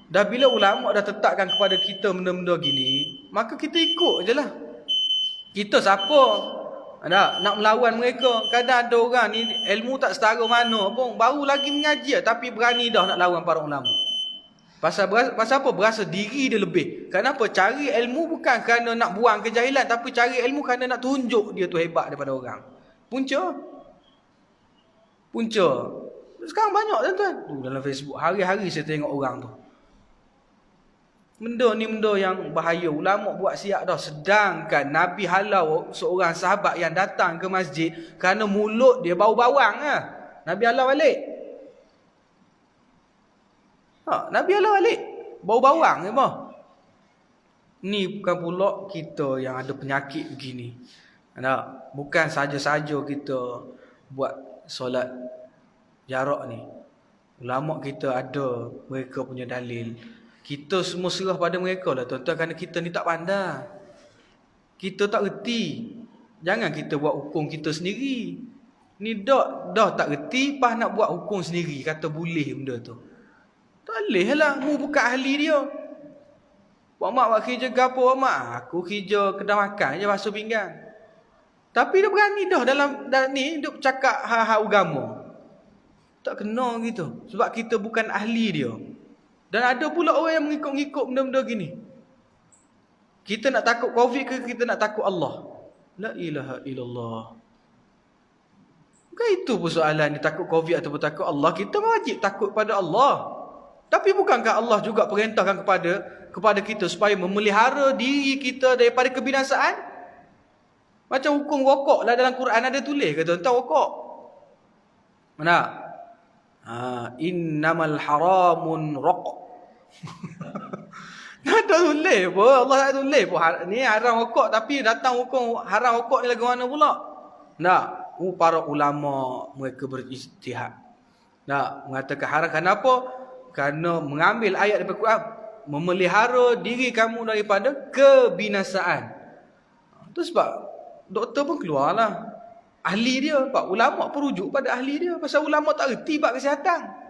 [SPEAKER 1] Dah bila ulama dah tetapkan kepada kita benda-benda gini, maka kita ikut je lah. Kita siapa? Nak melawan mereka. Kadang ada orang ni ilmu tak setara mana pun, baru lagi mengaji tapi berani dah nak lawan para ulama. Pasal apa? Berasa diri dia lebih. Kenapa? Cari ilmu bukan kerana nak buang kejahilan, tapi cari ilmu kerana nak tunjuk dia tu hebat daripada orang. Punca. Sekarang banyak tuan-tuan. Dalam Facebook hari-hari saya tengok orang tu. Benda ni benda yang bahaya. Ulama buat siap dah. Sedangkan Nabi halau seorang sahabat yang datang ke masjid kerana mulut dia bau bawang lah. Nabi halau balik. Nabi halau balik. Bau bawang apa? Ni bukan pula kita yang ada penyakit begini. Bukan saja-saja kita buat solat jarak ni. Ulama kita ada mereka punya dalil. Kita semua serah pada mereka lah tuan-tuan, kerana kita ni tak pandai. Kita tak reti. Jangan kita buat hukum kita sendiri. Ni dah tak reti, pas nak buat hukum sendiri, kata boleh benda tu. Tak boleh lah, mu bukan ahli dia. Buat mak buat kerja gapo mak, aku kerja kedai makan je basuh pinggan. Tapi dia berani dah dalam ni dia cakap hal-hal agama. Tak kena gitu. Sebab kita bukan ahli dia. Dan ada pula orang yang mengikut-ngikut benda-benda gini. Kita nak takut Covid ke kita nak takut Allah? La ilaha illallah. Bukan itu persoalan ni, takut Covid ataupun takut Allah. Kita wajib takut pada Allah. Tapi bukankah Allah juga perintahkan kepada kita supaya memelihara diri kita daripada kebinasaan? Macam hukum rokok lah dalam Quran ada tulis ke tuan-tuan rokok? Mana? Innamal haramun rokok. Tak tulis pun. Allah tak tulis pun. Ni haram rokok tapi datang hukum haram rokok ni lagu mana pula? Tak. Para ulama mereka berijtihad. Tak. Mengatakan haram. Kenapa? Kerana mengambil ayat daripada Quran, memelihara diri kamu daripada kebinasaan. Itu sebab doktor pun keluarlah. Ahli dia, Pak. Ulama pun rujuk pada ahli dia. Pasal ulama tak reti bab kesihatan.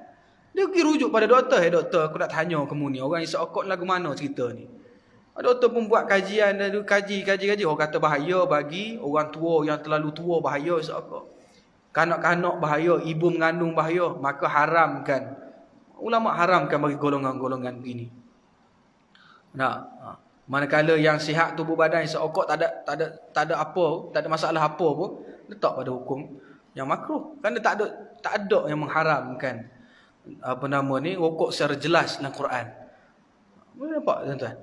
[SPEAKER 1] Dia pergi rujuk pada doktor. Doktor, aku nak tanya kamu ni, orang isap okok lagu mana cerita ni? Doktor pun buat kajian, dia kaji. Orang kata bahaya bagi orang tua yang terlalu tua, bahaya isap okok. Kanak-kanak bahaya, ibu mengandung bahaya. Maka haramkan. Ulama haramkan bagi golongan-golongan begini. Manakala yang sihat tubuh badan isap okok tak ada apa, tak ada masalah apa pun, letak pada hukum yang makruh. Kerana tak ada yang mengharamkan rokok secara jelas dalam Quran. Boleh nampak tuan-tuan?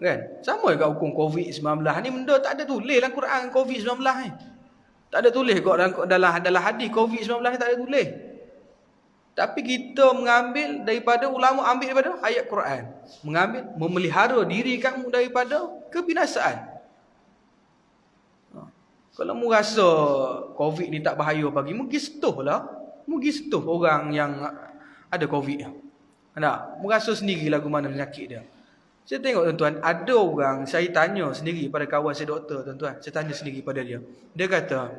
[SPEAKER 1] Kan? Sama juga hukum COVID-19 ni, benda tak ada tulis dalam Quran COVID-19 ni. Tak ada tulis kok dalam hadis COVID-19 ni, tak ada tulis. Tapi kita mengambil daripada ulama, ambil daripada ayat Quran. Mengambil, memelihara diri kamu daripada kebinasaan. Kalau mu rasa COVID ni tak bahaya bagi mu, pergi setuh lah. Mu pergi setuh orang yang ada COVID. Mu rasa sendiri lagu mana penyakit dia. Saya tengok tuan-tuan, ada orang, saya tanya sendiri pada kawan saya doktor tuan-tuan. Saya tanya sendiri pada dia. Dia kata,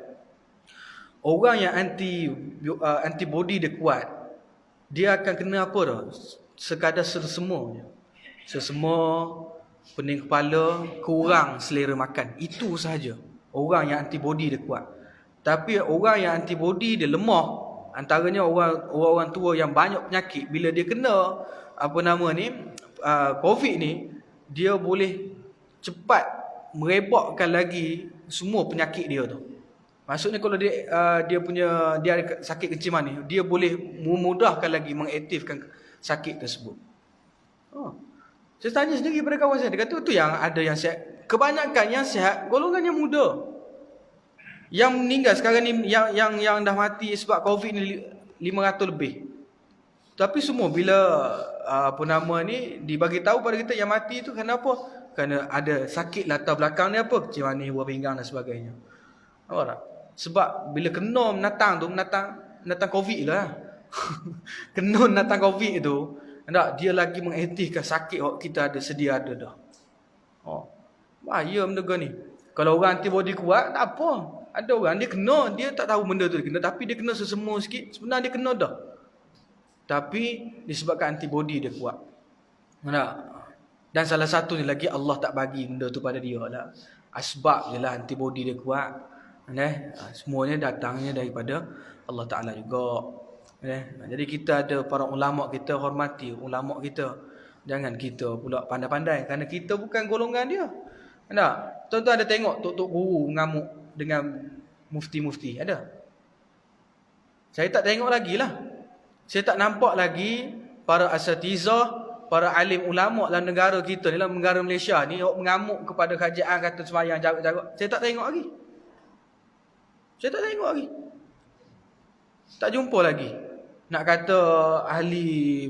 [SPEAKER 1] orang yang antibody dia kuat, dia akan kena apa dah? Sekadar sesema. Sesema, pening kepala, kurang selera makan. Itu sahaja. Orang yang antibody dia kuat. Tapi orang yang antibody dia lemah, Antaranya orang tua yang banyak penyakit, bila dia kena COVID ni, dia boleh cepat merebakkan lagi semua penyakit dia tu. Maksudnya kalau dia ada sakit kenciman ni, dia boleh memudahkan lagi mengaktifkan sakit tersebut. Saya tanya sendiri pada kawan saya, dia kata tu yang ada yang sihat. Kebanyakan yang sihat golongan yang muda. Yang meninggal sekarang ni, yang dah mati sebab COVID ni 500 lebih. Tapi semua bila dibagi tahu pada kita yang mati tu kenapa? Kerana ada sakit latar belakang ni apa? Kenciman ni, buah pinggang dan sebagainya. Nampak tak? Sebab bila kena menatang COVID lah. Kena menatang COVID tu, dia lagi mengaktifkan sakit kita sedia ada dah. Bahaya benda ni. Kalau orang antibody kuat, tak apa. Ada orang dia kena, dia tak tahu benda tu dia kena, tapi dia kena sesama sikit, sebenarnya dia kena dah. Tapi disebabkan antibody dia kuat. Dan salah satunya lagi, Allah tak bagi benda tu pada dia lah. Asbab je lah antibody dia kuat. Semuanya datangnya daripada Allah Ta'ala juga. Jadi kita ada para ulama' kita, hormati ulama' kita. Jangan kita pula pandai-pandai, kerana kita bukan golongan dia. Tuan-tuan ada tengok tok-tok guru mengamuk dengan mufti-mufti? Ada? Saya tak tengok lagi lah. Saya tak nampak lagi para asatizah, para alim ulama' dalam negara kita ni, dalam negara Malaysia ni, mengamuk kepada kerajaan, kata sembahyang jarak-jarak. Saya tak tengok lagi. Tak jumpa lagi. Nak kata ahli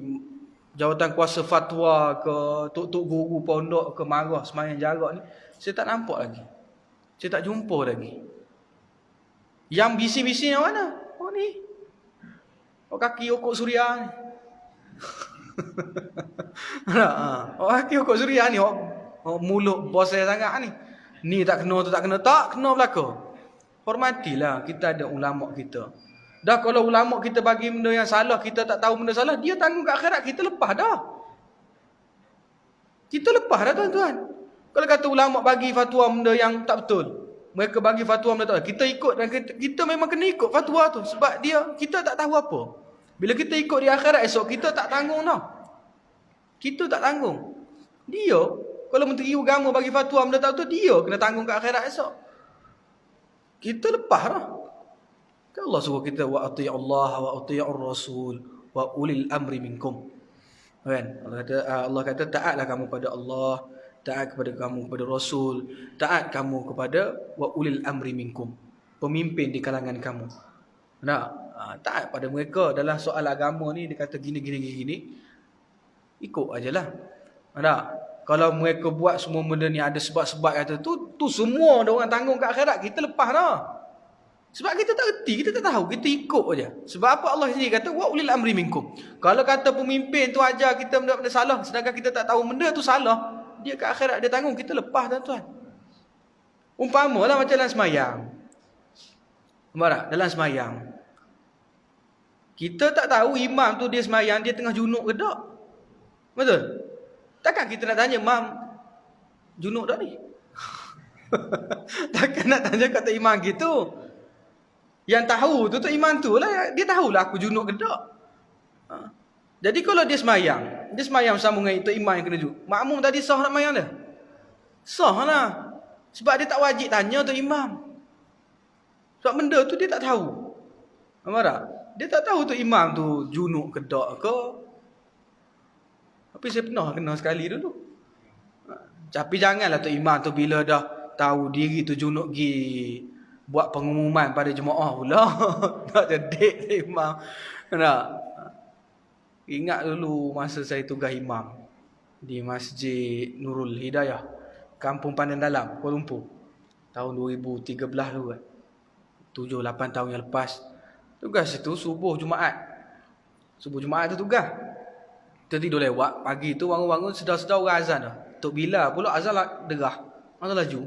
[SPEAKER 1] jawatan kuasa fatwa ke, tok-tok guru pondok ke, marah sembahyang jarak ni, saya tak nampak lagi. Saya tak jumpa lagi. Yang bisi-bisi yang mana? Ni. Kaki okok suria ni. Kaki okok suria ni. Mulut bos saya sangat ni. Ni tak kena, tu tak kena. Tak kena belaka. Hormatilah, kita ada ulama' kita. Dah kalau ulama' kita bagi benda yang salah, kita tak tahu benda salah, dia tanggung kat akhirat, kita lepas dah. Kita lepas dah tuan-tuan. Kalau kata ulama' bagi fatwa benda yang tak betul, mereka bagi fatwa benda tak betul, kita ikut, dan kita memang kena ikut fatwa tu. Sebab kita tak tahu apa. Bila kita ikut di akhirat esok, kita tak tanggung dah. Kita tak tanggung. Dia, kalau menteri agama bagi fatwa benda tak betul, dia kena tanggung kat akhirat esok. Kita lepas dah. Kan Allah suruh kita, wa ati'u Allah wa ati'ur Rasul wa ulil amri minkum. Kan? Allah kata taatlah kamu pada Allah, taat kepada kamu kepada Rasul, taat kamu kepada wa ulil amri minkum, pemimpin di kalangan kamu. Taat pada mereka dalam soal agama ni. Dia kata gini, ikut ajalah. Kalau mereka buat semua benda ni ada sebab-sebab kata tu semua ada orang tanggung kat akhirat, kita lepas dah. Sebab kita tak erti, kita tak tahu, kita ikut aja. Sebab apa Allah sendiri kata wa ulil amri minkum. Kalau kata pemimpin tu ajar kita benda-benda salah, sedangkan kita tak tahu benda tu salah, dia kat akhirat dia tanggung, kita lepas tuan-tuan. Umpamalah macam dalam semayang. Dalam semayang, kita tak tahu imam tu dia semayang, dia tengah junuk ke tak. Betul? Takkan kita nak tanya, mam, junuk tak ni? Takkan nak tanya kata imam gitu. Yang tahu tu imam tu lah, dia tahulah aku junuk ke tak. Jadi kalau dia semayang bersama dengan itu imam yang kena junuk, makmum tadi sah nak semayang dia? Sah lah. Sebab dia tak wajib tanya tu imam. Sebab benda tu dia tak tahu. Nampak tak? Dia tak tahu tu imam tu junuk ke tak ke. Tapi saya pernah kena sekali dulu. Tapi janganlah tu imam tu bila dah tahu diri tu junuk pergi buat pengumuman pada jemaah pula. Tak jadi imam. Ingat dulu masa saya tugas imam di Masjid Nurul Hidayah, Kampung Pandan Dalam, Kuala Lumpur. Tahun 2013 tu kan. 7-8 tahun yang lepas. Tugas itu subuh Jumaat. Subuh Jumaat tu tugas. Kita tidur lewat. Pagi tu bangun-bangun sedar-sedar orang azan dah. Tok Bilal pula azan lah derah. Azan laju.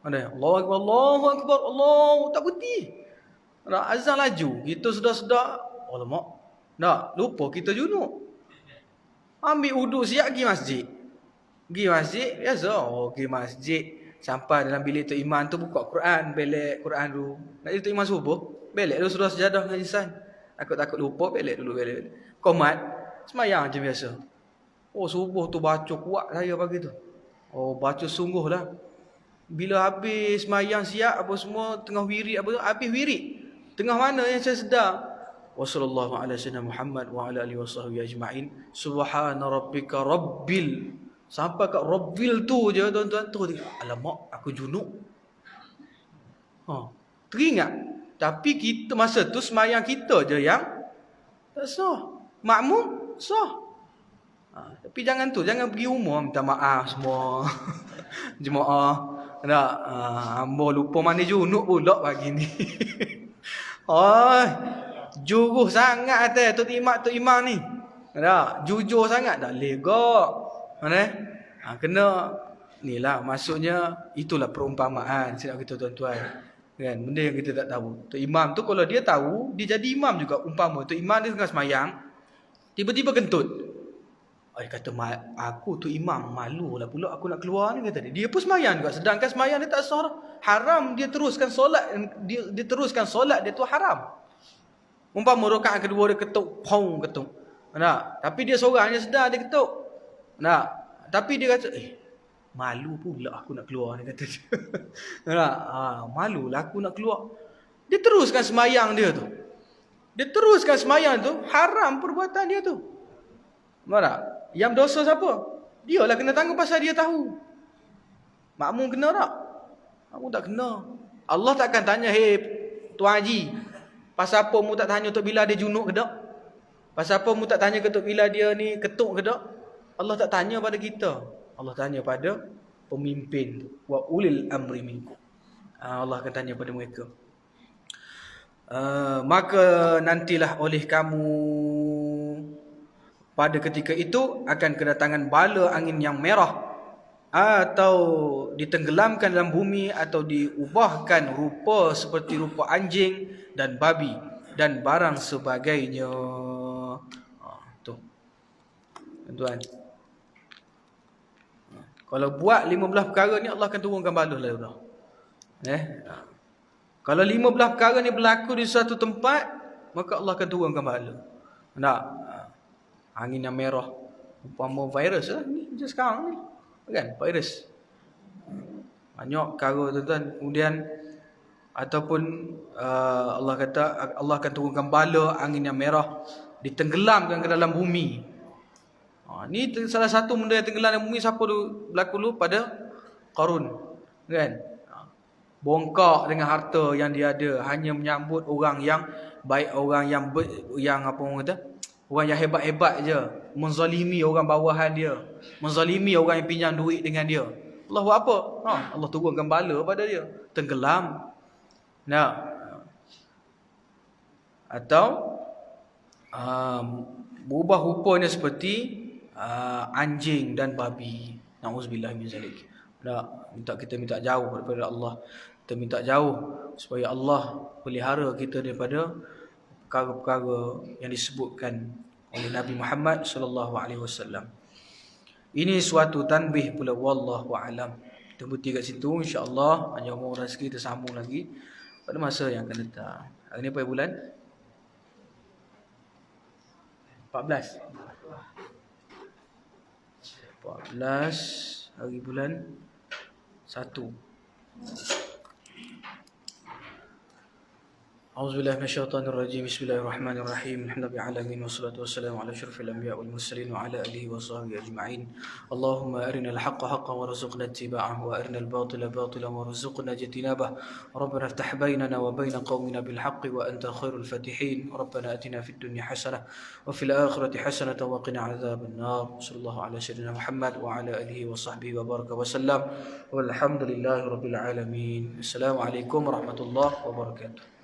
[SPEAKER 1] Allahu Akbar, Allahu Akbar, Allah. Tak berhenti. Azan laju. Kita sedar-sedar. Alamak. Lupa kita junuk. Ambil uduk siap pergi masjid. Pergi masjid, biasa. Pergi masjid. Sampai dalam bilik Tok Imam tu buka Quran. Belek Quran dulu. Nak jadi Tok Imam subuh. Belek dulu sudah sejadah dengan insan. Takut-takut lupa, balik dulu. Qomat, semayang je biasa. Oh, subuh tu baca kuat saya pagi tu. Oh, baca sungguh lah. Bila habis semayang siap apa semua, tengah wirid apa tu, habis wirid. Tengah mana yang saya sedar? Wassallallahu ala sayyidina Muhammad wa ala alihi wasahbihi ajma'in. Subhana rabbika rabbil. Sampai kat rabbil tu je tuan-tuan tu. Alamak, aku junub. Teringat. Tapi kita masa tu semayang kita je yang tak sah. Makmum sah. Tapi jangan pergi rumah minta maaf semua. Jemaah. Tak. Hamba lupa mandi junub pula pagi ni. Juruh sangat Tok Imam ni. Tak. Jujur sangat. Tak legak. Kena. Inilah maksudnya. Itulah perumpamaan. Silap kita tuan-tuan. Kan? Benda yang kita tak tahu. Tok Imam tu kalau dia tahu. Dia jadi imam juga. Umpama Tok Imam dia tengah semayang. Tiba-tiba kentut. Dia kata, aku tu imam, malu lah pula aku nak keluar ni, kata dia. Dia pun semayang juga. Sedangkan semayang dia tak sah. Haram dia teruskan solat. Dia teruskan solat dia tu haram. Umpama rakaat kedua dia ketuk. Ketuk. Nah, tapi dia seorang, dia sedar dia ketuk. Nah, tapi dia kata, malu pula aku nak keluar ni, kata dia. Malu lah aku nak keluar. Dia teruskan semayang dia tu. Dia teruskan semayang tu, haram perbuatan dia tu. Marah. Yang dosa siapa? Dia lah kena tanggung pasal dia tahu. Makmum kena tak? Makmum tak kena. Allah takkan tanya, Tuan Haji, pasal apa mu tak tanya Tok Bilal dia junub ke tak? Pasal apa mu tak tanya ke Tok Bilal dia ni ketuk ke tak? Allah tak tanya pada kita. Allah tanya pada pemimpin. Wa ulil amri minkum. Allah akan tanya pada mereka. Maka nantilah oleh kamu pada ketika itu akan kedatangan bala angin yang merah, atau ditenggelamkan dalam bumi, atau diubahkan rupa seperti rupa anjing dan babi dan barang sebagainya. Tu tuan. Kalau buat 15 perkara ni, Allah akan turunkan bala lah dah. Kalau 15 perkara ni berlaku di suatu tempat, maka Allah akan turunkan bala. Angin yang merah, umpama virus lah ni macam sekarang ni, kan, virus. Banyak perkara tuan-tuan. Kemudian ataupun Allah kata Allah akan turunkan bala angin yang merah, ditenggelamkan ke dalam bumi. Ni salah satu benda yang tenggelam dalam bumi. Siapa dulu berlaku dulu? Pada Qarun, kan? Bongkak dengan harta yang dia ada, hanya menyambut orang yang baik, orang yang apa orang kata, orang yang hebat-hebat je, menzalimi orang bawahan dia, menzalimi orang yang pinjam duit dengan dia. Allah buat apa? Allah turunkan bala pada dia, tenggelam. Atau berubah rupanya seperti anjing dan babi. Nauzubillah min zalik. Kita minta jauh daripada Allah. Kita minta jauh supaya Allah pelihara kita daripada perkara-perkara yang disebutkan oleh Nabi Muhammad sallallahu alaihi wasallam. Ini suatu tanbih pula, wallahu alam. Kita berhenti kat situ, insya-Allah. Hanya umur rezeki kita sambung lagi pada masa yang akan datang. Hari ni apa bulan? 14 hari bulan 1. A'udzubillahi minasyaitonirrajim. Bismillahirrahmanirrahim. Alhamdulillahi alamin wassalatu wassalamu ala asyrafil anbiya'i wal mursalin wa ala alihi wa sahbihi ajma'in. Allahumma arinal haqqa haqqan warzuqna ittiba'ahu wa arinal batila batilan warzuqna ijtinabah. Rabbana iftah bainana wa bain qaumina bil haqqi wa anta khairul fatihin. Rabbana atina fid dunya hasanah wa fil akhirati hasanah wa qina adzaban nar. Sallallahu ala sayyidina Muhammad wa ala alihi wa sahbihi wa baraka wa sallam. Walhamdulillahi rabbil alamin. Assalamualaikum warahmatullahi wabarakatuh.